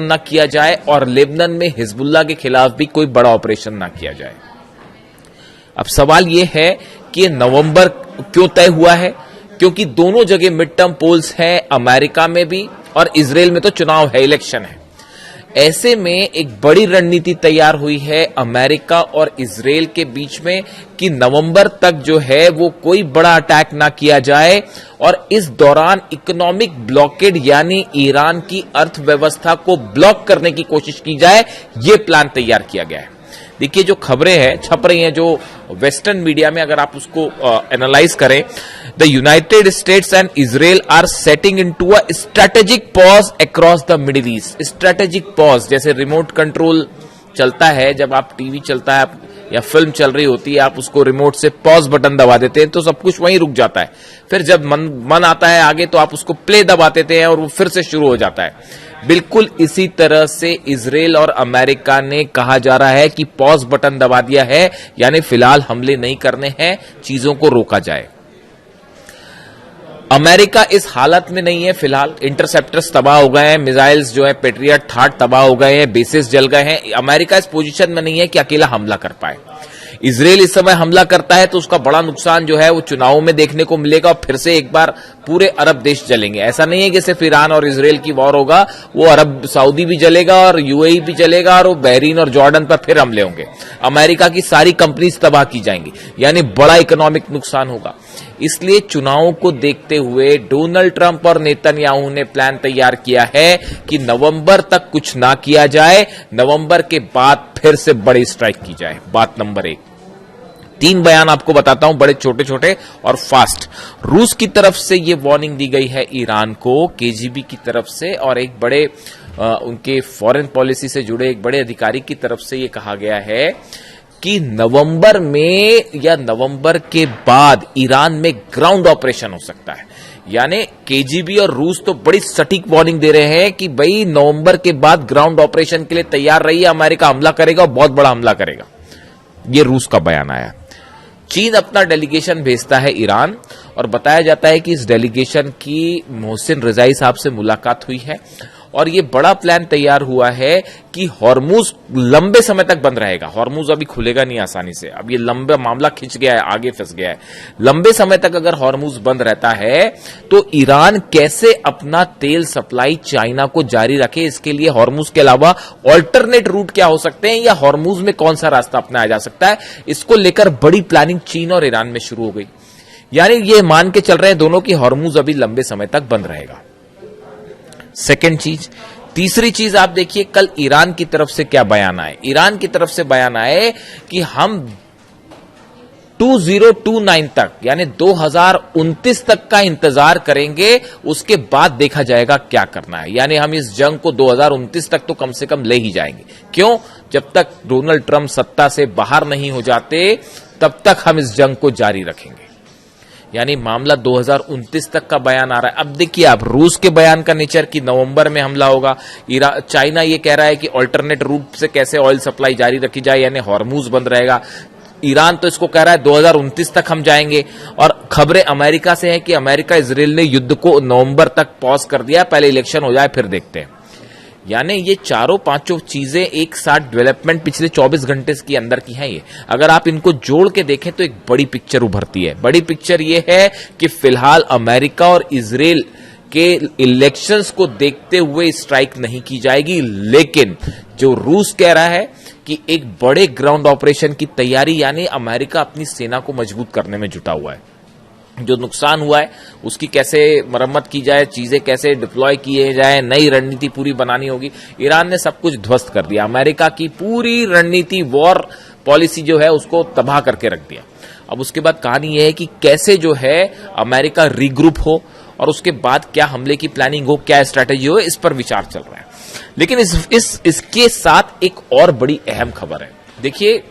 न किया जाए और लेबनान में हिजबुल्लाह के खिलाफ भी कोई बड़ा ऑपरेशन ना किया जाए। अब सवाल यह है कि नवंबर क्यों तय हुआ है? क्योंकि दोनों जगह मिड टर्म पोल्स हैं, अमेरिका में भी और इजराइल में तो चुनाव है, इलेक्शन है। ऐसे में एक बड़ी रणनीति तैयार हुई है अमेरिका और इजराइल के बीच में कि नवंबर तक जो है वो कोई बड़ा अटैक ना किया जाए और इस दौरान इकोनॉमिक ब्लॉकेड यानी ईरान की अर्थव्यवस्था को ब्लॉक करने की कोशिश की जाए। ये प्लान तैयार किया गया है। देखिए, जो खबरें हैं छप रही हैं, जो वेस्टर्न मीडिया में, अगर आप उसको एनालाइज करें, the United States and Israel are setting into a strategic pause across the Middle East. Strategic pause जैसे रिमोट कंट्रोल चलता है, जब आप टीवी चलता है या फिल्म चल रही होती है, आप उसको रिमोट से पॉज बटन दबा देते हैं तो सब कुछ वहीं रुक जाता है। फिर जब मन आता है आगे तो आप उसको प्ले दबा देते हैं और वो फिर से शुरू हो जाता है। बिल्कुल इसी तरह से इजराइल और अमेरिका ने कहा जा रहा है कि पॉज बटन दबा दिया है, यानी फिलहाल हमले नहीं करने हैं, चीजों को रोका जाए। अमेरिका इस हालत में नहीं है फिलहाल। इंटरसेप्टर्स तबाह हो गए हैं, मिसाइल्स जो है पेट्रियट थाट तबाह हो गए हैं, बेसिस जल गए हैं। अमेरिका इस पोजीशन में नहीं है कि अकेला हमला कर पाए। इजराइल इस समय हमला करता है तो उसका बड़ा नुकसान जो है वो चुनावों में देखने को मिलेगा और फिर से एक बार पूरे अरब देश जलेंगे। ऐसा नहीं है कि सिर्फ ईरान और इजराइल की वॉर होगा, वो अरब सऊदी भी जलेगा और यूएई भी जलेगा और वो बहरीन और जॉर्डन पर फिर हमले होंगे। अमेरिका की सारी कंपनीज तबाह की जाएंगी, यानी बड़ा इकोनॉमिक नुकसान होगा। इसलिए चुनावों को देखते हुए डोनाल्ड ट्रंप और नेतन्याहू ने प्लान तैयार किया है कि नवंबर तक कुछ ना किया जाए, नवंबर के बाद फिर से बड़ी स्ट्राइक की जाए। बात नंबर 1। 3 बयान आपको बताता हूं, बड़े छोटे छोटे और फास्ट। रूस की तरफ से यह वार्निंग दी गई है ईरान को, केजीबी की तरफ से, और एक बड़े उनके फॉरेन पॉलिसी से जुड़े एक बड़े अधिकारी की तरफ से यह कहा गया है कि नवंबर में या नवंबर के बाद ईरान में ग्राउंड ऑपरेशन हो सकता है। यानी केजीबी और रूस तो बड़ी सटीक वार्निंग दे रहे हैं कि भाई नवंबर के बाद ग्राउंड ऑपरेशन के लिए तैयार रहिए, अमेरिका हमला करेगा और बहुत बड़ा हमला करेगा। यह रूस का बयान आया। चीन अपना डेलीगेशन भेजता है ईरान और बताया जाता है कि इस डेलीगेशन की मोहसिन रजाई साहब से मुलाकात हुई है और ये बड़ा प्लान तैयार हुआ है कि हॉर्मुज लंबे समय तक बंद रहेगा। हॉर्मुज अभी खुलेगा नहीं आसानी से, अब ये लंबा मामला खिंच गया है, आगे फंस गया है। लंबे समय तक अगर हॉर्मुज बंद रहता है तो ईरान कैसे अपना तेल सप्लाई चाइना को जारी रखे, इसके लिए हॉर्मुज के अलावा ऑल्टरनेट रूट क्या हो सकते हैं या हॉर्मुज में कौन सा रास्ता अपनाया जा सकता है, इसको लेकर बड़ी प्लानिंग चीन और ईरान में शुरू हो गई। यानी ये मान के चल रहे हैं दोनों की हॉर्मुज अभी लंबे समय तक बंद रहेगा। सेकेंड चीज। तीसरी चीज आप देखिए, कल ईरान की तरफ से क्या बयान आए। ईरान की तरफ से बयान आए कि हम 2029 तक यानी 2029 तक का इंतजार करेंगे, उसके बाद देखा जाएगा क्या करना है। यानी हम इस जंग को 2029 तक तो कम से कम ले ही जाएंगे। क्यों? जब तक डोनाल्ड ट्रंप सत्ता से बाहर नहीं हो जाते तब तक हम इस जंग को जारी रखेंगे। यानी मामला 2029 तक का बयान आ रहा है। अब देखिए आप रूस के बयान का नेचर कि नवंबर में हमला होगा। चाइना ये कह रहा है कि अल्टरनेट रूट से कैसे ऑयल सप्लाई जारी रखी जाए, यानी हॉर्मुज बंद रहेगा। ईरान तो इसको कह रहा है 2029 तक हम जाएंगे। और खबरें अमेरिका से हैं कि अमेरिका इजराइल ने युद्ध को नवंबर तक पॉज कर दिया, पहले इलेक्शन हो जाए फिर देखते हैं। यानी ये चारों पांचों चीजें एक साथ डेवलपमेंट पिछले 24 घंटे के अंदर की हैं। ये अगर आप इनको जोड़ के देखें तो एक बड़ी पिक्चर उभरती है। बड़ी पिक्चर ये है कि फिलहाल अमेरिका और इजराइल के इलेक्शंस को देखते हुए स्ट्राइक नहीं की जाएगी, लेकिन जो रूस कह रहा है कि एक बड़े ग्राउंड ऑपरेशन की तैयारी, यानी अमेरिका अपनी सेना को मजबूत करने में जुटा हुआ है। जो नुकसान हुआ है उसकी कैसे मरम्मत की जाए, चीजें कैसे डिप्लॉय किए जाए, नई रणनीति पूरी बनानी होगी। ईरान ने सब कुछ ध्वस्त कर दिया, अमेरिका की पूरी रणनीति, वॉर पॉलिसी जो है उसको तबाह करके रख दिया। अब उसके बाद कहानी यह है कि कैसे जो है अमेरिका रीग्रुप हो और उसके बाद क्या हमले की प्लानिंग हो, क्या स्ट्रैटेजी हो, इस पर विचार चल रहा है। लेकिन इसके साथ एक और बड़ी अहम खबर है। देखिए,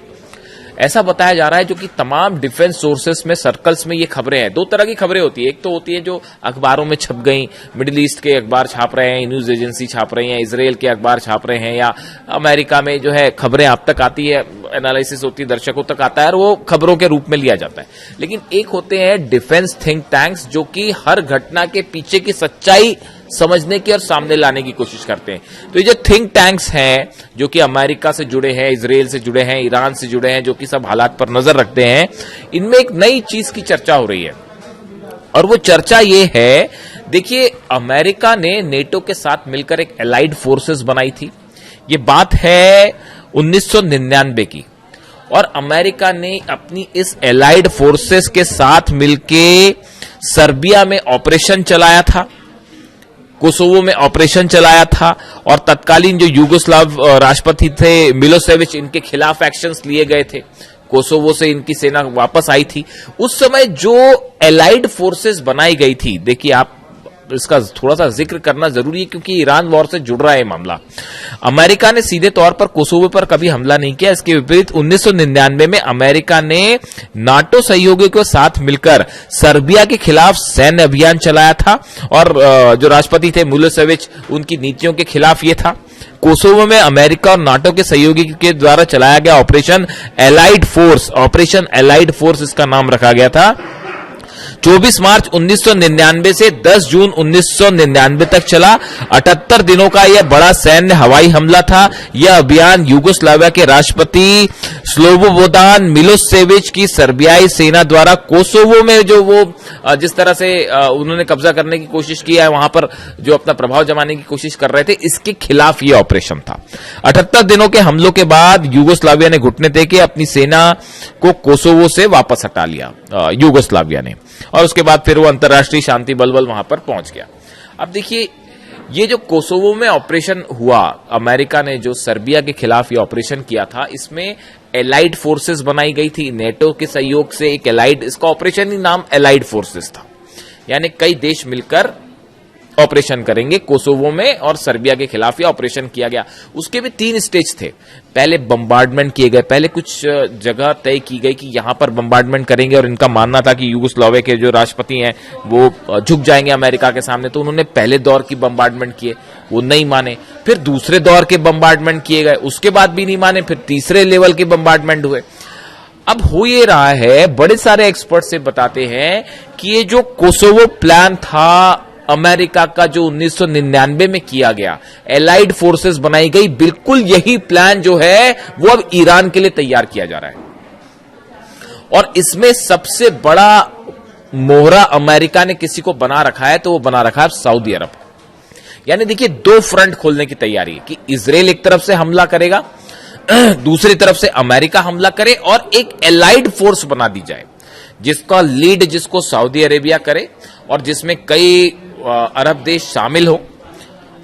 ऐसा बताया जा रहा है, जो कि तमाम डिफेंस सोर्सेस में, सर्कल्स में ये खबरें हैं। 2 तरह की खबरें होती है। एक तो होती है जो अखबारों में छप गई, मिडिल ईस्ट के अखबार छाप रहे हैं, न्यूज एजेंसी छाप रही हैं, इजराइल के अखबार छाप रहे हैं, या अमेरिका में जो है खबरें आप तक आती है, एनालिसिस होती है, दर्शकों तक आता है और वो खबरों के रूप में लिया जाता है। लेकिन एक होते हैं डिफेंस थिंक टैंक्स, जो कि हर घटना के पीछे की सच्चाई समझने की और सामने लाने की कोशिश करते हैं। तो ये जो थिंक टैंक्स हैं जो कि अमेरिका से जुड़े हैं, इजराइल से जुड़े हैं, ईरान से जुड़े हैं, जो कि सब हालात पर नजर रखते हैं, इनमें एक नई चीज की चर्चा हो रही है और वो चर्चा ये है, देखिए अमेरिका ने नेटो के साथ मिलकर एक एलाइड फोर्सेस बनाई थी। ये बात है 1999 की और अमेरिका ने अपनी इस एलाइड फोर्सेस के साथ मिलके सर्बिया में ऑपरेशन चलाया था, कोसोवो में ऑपरेशन चलाया था और तत्कालीन जो यूगोस्लाव राष्ट्रपति थे मिलोसेविच, इनके खिलाफ एक्शंस लिए गए थे। कोसोवो से इनकी सेना वापस आई थी। उस समय जो एलाइड फोर्सेस बनाई गई थी, देखिए आप इसका थोड़ा सा जिक्र करना जरूरी है क्योंकि ईरान वॉर से जुड़ रहा है मामला। अमेरिका ने सीधे तौर पर कोसोवो पर कभी हमला नहीं किया। इसके विपरीत 1999 में अमेरिका ने नाटो सहयोगियों के साथ मिलकर सर्बिया के खिलाफ सैन्य अभियान चलाया था और जो राष्ट्रपति थे मिलोसेविच, उनकी नीतियों के खिलाफ ये था। कोसोवो में अमेरिका और नाटो के सहयोगी के द्वारा चलाया गया ऑपरेशन एलाइड फोर्स इसका नाम रखा गया था। 24 मार्च 1999 से 10 जून 1999 तक चला। 78 दिनों का यह बड़ा सैन्य हवाई हमला था। यह अभियान यूगोस्लाविया के राष्ट्रपति स्लोबोदान मिलोसेविच की सर्बियाई सेना द्वारा कोसोवो में जो वो जिस तरह से उन्होंने कब्जा करने की कोशिश की है, वहां पर जो अपना प्रभाव जमाने की कोशिश कर रहे थे, इसके खिलाफ यह ऑपरेशन था। 78 दिनों के हमलों के बाद यूगोस्लाविया ने घुटने टेके अपनी सेना को कोसोवो से वापस हटा लिया यूगोस्लाविया ने, और उसके बाद फिर वो अंतर्राष्ट्रीय शांति बलबल वहां पर पहुंच गया। अब देखिए ये जो कोसोवो में ऑपरेशन हुआ, अमेरिका ने जो सर्बिया के खिलाफ ये ऑपरेशन किया था, इसमें एलाइड फोर्सेस बनाई गई थी नेटो के सहयोग से। एक एलाइड, इसका ऑपरेशन ही नाम एलाइड फोर्सेस था, यानी कई देश मिलकर ऑपरेशन करेंगे कोसोवो में, और सर्बिया के खिलाफ यह ऑपरेशन किया गया। उसके भी 3 स्टेज थे। पहले बम्बार्डमेंट किए गए, पहले कुछ जगह तय की गई कि यहां पर बम्बार्डमेंट करेंगे और इनका मानना था कि यूगोस्लाविया के जो राष्ट्रपति हैं वो झुक जाएंगे अमेरिका के सामने, तो उन्होंने पहले दौर की बम्बार्डमेंट किए, वो नहीं माने। फिर दूसरे दौर के बम्बार्डमेंट किए गए, उसके बाद भी नहीं माने। फिर तीसरे लेवल के बम्बार्डमेंट हुए। अब हो ये रहा है, बड़े सारे एक्सपर्ट से बताते हैं कि ये जो कोसोवो प्लान था अमेरिका का, जो 1999 में किया गया, एलाइड फोर्सेस बनाई गई, बिल्कुल यही प्लान जो है वो अब ईरान के लिए तैयार किया जा रहा है। और इसमें सबसे बड़ा मोहरा अमेरिका ने किसी को बना रखा है, तो वो बना रखा है सऊदी अरब। यानी देखिए 2 फ्रंट खोलने की तैयारी है कि इजराइल एक तरफ से हमला करेगा, दूसरी तरफ से अमेरिका हमला करे, और एक एलाइड फोर्स बना दी जाए जिसका लीड जिसको सऊदी अरेबिया करे और जिसमें कई अरब देश शामिल हो,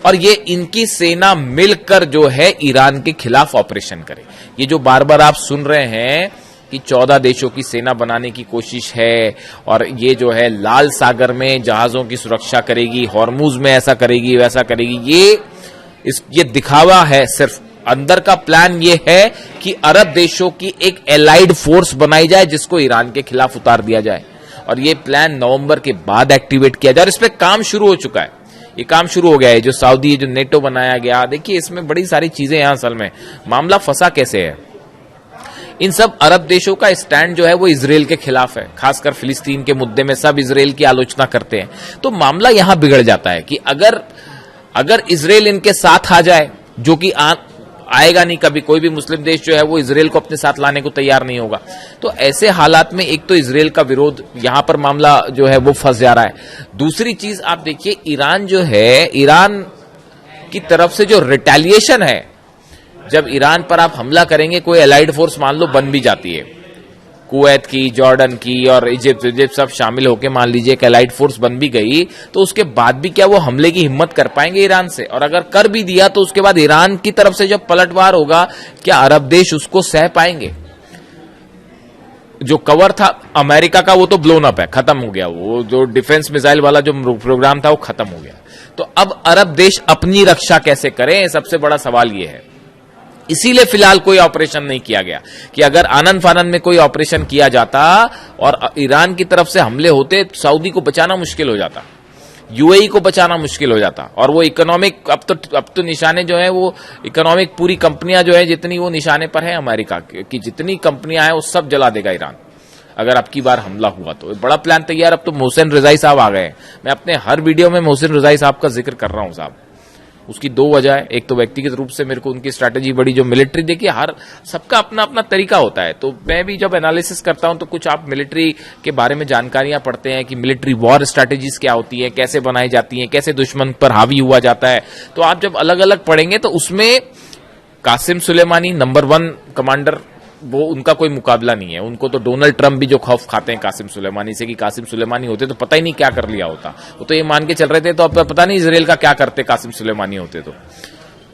और ये इनकी सेना मिलकर जो है ईरान के खिलाफ ऑपरेशन करे। ये जो बार बार आप सुन रहे हैं कि 14 देशों की सेना बनाने की कोशिश है, और ये जो है लाल सागर में जहाजों की सुरक्षा करेगी, हॉर्मुज में ऐसा करेगी वैसा करेगी, ये दिखावा है। सिर्फ अंदर का प्लान ये है कि अरब देशों की एक एलाइड फोर्स बनाई जाए जिसको ईरान के खिलाफ उतार दिया जाए, और ये प्लान नवंबर के बाद एक्टिवेट किया जाए। और इस पे काम शुरू हो चुका है, ये काम शुरू हो गया है। जो सऊदी, जो नेटो बनाया गया, देखिए इसमें बड़ी सारी चीजें हैं। असल में मामला फंसा कैसे है, इन सब अरब देशों का स्टैंड जो है वो इजराइल के खिलाफ है, खासकर फिलिस्तीन के मुद्दे में सब इजराइल की आलोचना करते हैं। तो मामला यहां बिगड़ जाता है कि अगर इजराइल इनके साथ आ जाए, जो कि आएगा नहीं कभी, कोई भी मुस्लिम देश जो है वो इजराइल को अपने साथ लाने को तैयार नहीं होगा, तो ऐसे हालात में एक तो इजराइल का विरोध, यहां पर मामला जो है वो फंस जा रहा है। दूसरी चीज आप देखिए, ईरान जो है, ईरान की तरफ से जो रिटेलिएशन है, जब ईरान पर आप हमला करेंगे, कोई एलाइड फोर्स मान लो बन भी जाती है, कुवैत की, जॉर्डन की और इजिप्ट सब शामिल होकर मान लीजिए एक एलाइड फोर्स बन भी गई, तो उसके बाद भी क्या वो हमले की हिम्मत कर पाएंगे ईरान से? और अगर कर भी दिया तो उसके बाद ईरान की तरफ से जब पलटवार होगा, क्या अरब देश उसको सह पाएंगे? जो कवर था अमेरिका का वो तो ब्लोन अप है, खत्म हो गया। वो जो डिफेंस मिसाइल वाला जो प्रोग्राम था वो खत्म हो गया। तो अब अरब देश अपनी रक्षा कैसे करें, सबसे बड़ा सवाल ये है। इसीलिए फिलहाल कोई ऑपरेशन नहीं किया गया, कि अगर आनंद फानंद में कोई ऑपरेशन किया जाता और ईरान की तरफ से हमले होते, सऊदी को बचाना मुश्किल हो जाता, यूएई को बचाना मुश्किल हो जाता, और वो इकोनॉमिक अब तो निशाने जो है वो इकोनॉमिक पूरी कंपनियां जो है जितनी वो निशाने पर है अमेरिका की, जितनी कंपनियां हैं वो सब जला देगा ईरान अगर आपकी बार हमला हुआ तो बड़ा प्लान तैयार। अब तो मोहसिन रजाई साहब आ गए हैं। मैं अपने हर वीडियो में मोहसिन रजाई साहब का जिक्र कर रहा हूं साहब। उसकी दो वजह है, एक तो व्यक्तिगत रूप से मेरे को उनकी स्ट्रैटेजी बड़ी, जो मिलिट्री, देखिए हर सबका अपना अपना तरीका होता है। तो मैं भी जब एनालिसिस करता हूं तो कुछ आप मिलिट्री के बारे में जानकारियां पढ़ते हैं कि मिलिट्री वॉर स्ट्रैटेजीज क्या होती है, कैसे बनाई जाती हैं, कैसे दुश्मन पर हावी हुआ जाता है। तो आप जब अलग अलग पढ़ेंगे तो उसमें कासिम सुलेमानी नंबर 1 कमांडर, वो उनका कोई मुकाबला नहीं है। उनको तो डोनाल्ड ट्रंप भी जो खौफ खाते हैं कासिम सुलेमानी से कि कासिम सुलेमानी होते तो पता ही नहीं क्या कर लिया होता। वो तो ये मान के चल रहे थे तो अब पता नहीं इजराइल का क्या करते कासिम सुलेमानी होते तो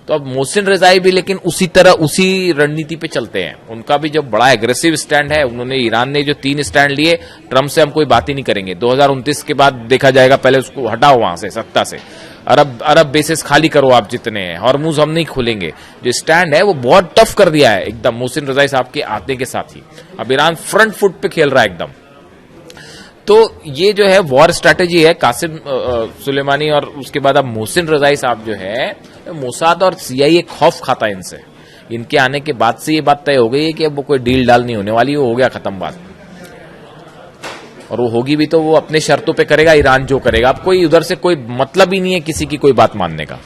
अब मोहसिन रजाई भी लेकिन उसी तरह उसी रणनीति पे चलते हैं। उनका भी जो बड़ा एग्रेसिव स्टैंड है, उन्होंने ईरान ने जो 3 स्टैंड लिए, ट्रंप से हम कोई बात ही नहीं करेंगे, 2029 के बाद देखा जाएगा, पहले उसको हटाओ वहां से, सत्ता से, अरब बेसिस खाली करो आप जितने हैं, हॉर्मुज हम नहीं खोलेंगे। जो स्टैंड है वो बहुत टफ कर दिया है एकदम मोहसिन रजाई साहब के आते के साथ ही। अब ईरान फ्रंट फुट पे खेल रहा है एकदम। तो ये जो है वॉर स्ट्रैटेजी है कासिम सुलेमानी और उसके बाद अब मोहसिन रजाई साहब जो है, मोसाद और CIA खौफ खाता है इनसे। इनके आने के बाद से ये बात तय हो गई है कि अब वो कोई डील डाल नहीं होने वाली, वो हो गया खत्म बात। और वो होगी भी तो वो अपने शर्तों पे करेगा, ईरान जो करेगा। अब कोई उधर से कोई मतलब ही नहीं है किसी की कोई बात मानने का।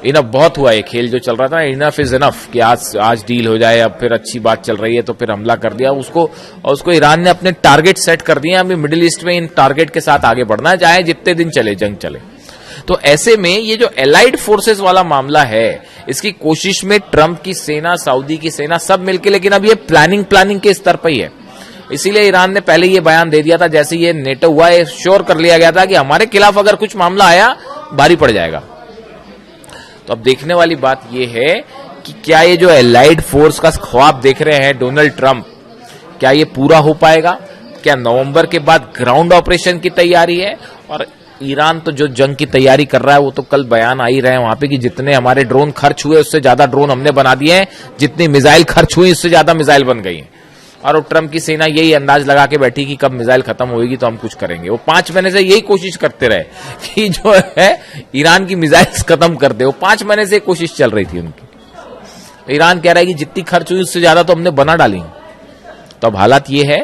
इनफ बहुत हुआ, ये खेल जो चल रहा था, इनफ इज इनफ कि आज डील हो जाए, अब फिर अच्छी बात चल रही है तो फिर हमला कर दिया उसको ईरान ने अपने टारगेट सेट कर दिए। अभी मिडिल ईस्ट में इन टारगेट के साथ आगे बढ़ना है, चाहे जितने दिन चले जंग चले। तो ऐसे में ये जो एलाइड फोर्सेस वाला मामला है, इसकी कोशिश में ट्रंप की सेना, सऊदी की सेना सब मिलके, लेकिन अब ये प्लानिंग के स्तर पर ही है। इसीलिए ईरान ने पहले ये बयान दे दिया था, जैसे ये नेटो हुआ, ये श्योर कर लिया गया था कि हमारे खिलाफ अगर कुछ मामला आया भारी पड़ जाएगा। तो अब देखने वाली बात यह है कि क्या ये जो एलाइड फोर्स का ख्वाब देख रहे हैं डोनाल्ड ट्रंप, क्या ये पूरा हो पाएगा? क्या नवंबर के बाद ग्राउंड ऑपरेशन की तैयारी है? और ईरान तो जो जंग की तैयारी कर रहा है, वो तो कल बयान आ ही रहे हैं वहां पे कि जितने हमारे ड्रोन खर्च हुए उससे ज्यादा ड्रोन हमने बना दिए हैं, जितनी मिसाइल खर्च हुई उससे ज्यादा मिसाइल बन गई हैं। और ट्रंप की सेना यही अंदाज लगा के बैठी कि कब मिसाइल खत्म होगी तो हम कुछ करेंगे। वो 5 महीने से यही कोशिश करते रहे कि जो है ईरान की मिसाइल्स खत्म कर दे। वो 5 महीने से कोशिश चल रही थी उनकी। ईरान कह रहा है कि जितनी खर्च हुई उससे ज्यादा तो हमने बना डाली। तो अब हालात ये है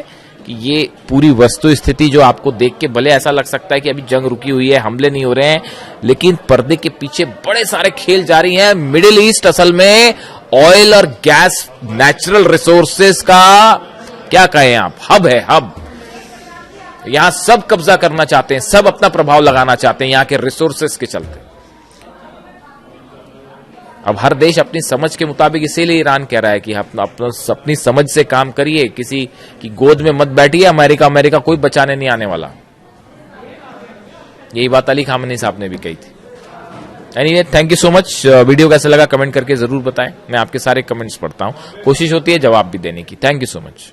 कि ये पूरी वस्तु स्थिति जो आपको देख के भले ऐसा लग सकता है कि अभी जंग रुकी हुई है, हमले नहीं हो रहे हैं, लेकिन पर्दे के पीछे बड़े सारे खेल जारी हैं। मिडिल ईस्ट असल में ऑयल और गैस, नेचुरल रिसोर्सेस का क्या कहें आप, हब है, हब। यहां सब कब्जा करना चाहते हैं, सब अपना प्रभाव लगाना चाहते हैं यहां के रिसोर्सेस के चलते। अब हर देश अपनी समझ के मुताबिक, इसीलिए ईरान कह रहा है कि अपनी समझ से काम करिए, किसी की गोद में मत बैठिए। अमेरिका कोई बचाने नहीं आने वाला। यही बात अली खामनी साहब ने भी कही थी। Anyway, thank you so much. Video कैसा लगा कमेंट करके जरूर बताएं। मैं आपके सारे कमेंट्स पढ़ता हूं, कोशिश होती है जवाब भी देने की। Thank you so much.